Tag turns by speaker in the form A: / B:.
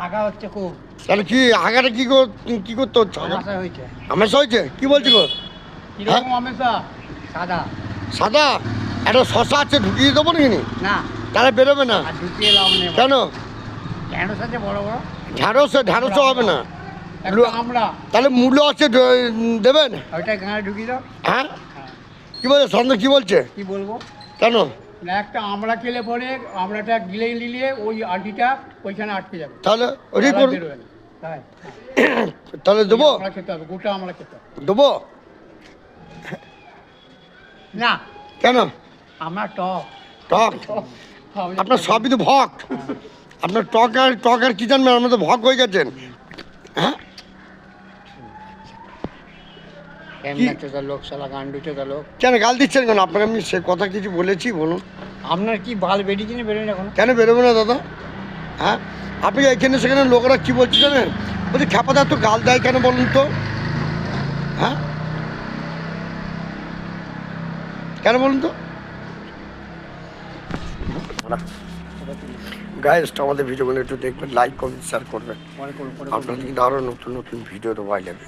A: আগা হচ্ছে খুব।
B: তাহলে কি আগাটা কি করতে হচ্ছে?
A: আমাশা হয়েছে।
B: হামেশা হয়েছে? কি বলছি গো?
A: কিরকম হামেশা? সাদা।
B: সাদা? একটা শশা আছে, ঢুকিয়ে দেবো নাকি?
A: না।
B: তাহলে বেরোবে না।
A: আর ঢুকিয়ে লাভ নেই।
B: কেন?
A: ঢ্যাঁড়স আছে বড় বড়।
B: ঢ্যাঁড়সও হবে না।
A: একটা আমরা।
B: তাহলে মূল্য আছে, দেবেন?
A: ওইটা গাঁয়ে ঢুকিয়ে দাও।
B: হ্যাঁ, কি বলছে সন্দেহ? কি বলছে?
A: কি বলবো?
B: কেন?
A: না, একটা আমরা খেলে পরে আমরাটা গিলে নিলে ওই আন্টিটা ওইখানে আটকে যাবে।
B: তাহলে ওটাই করুন।
A: বেরোবে না। তাই
B: তাহলে দেবো?
A: আমরা খেতে হবে, গোটা আমরা খেতে হবে।
B: দেবো
A: না।
B: কেন?
A: আমার টক।
B: টক? আপনার সবই তো ভক। আপনার টক আর কি জানবেন? আপনার তো ভক হয়ে গেছেন। হ্যাঁ,
A: লোকশালা গান্ডুতে লোক।
B: কেন গাল দিচ্ছেন কেন? আপনাকে আমি সে কথা কিছু বলেছি? বলুন।
A: আপনার কি ভাল বেরিয়েছে না বেরোয় এখন?
B: কেন বেরোবে না দাদা? হ্যাঁ, আপনি এখানে সেখানে লোকেরা কি বলছে জানেন? বলছি খ্যাপাদা তো গাল দেয় কেন বলুন তো? হ্যাঁ, কেন বলুন তো? গাইস, আমাদের ভিডিওগুলো একটু দেখবেন, লাইক কমেন্ট শেয়ার করবেন। আপনাদের কিন্তু আরও নতুন নতুন ভিডিও দেওয়া যাবে।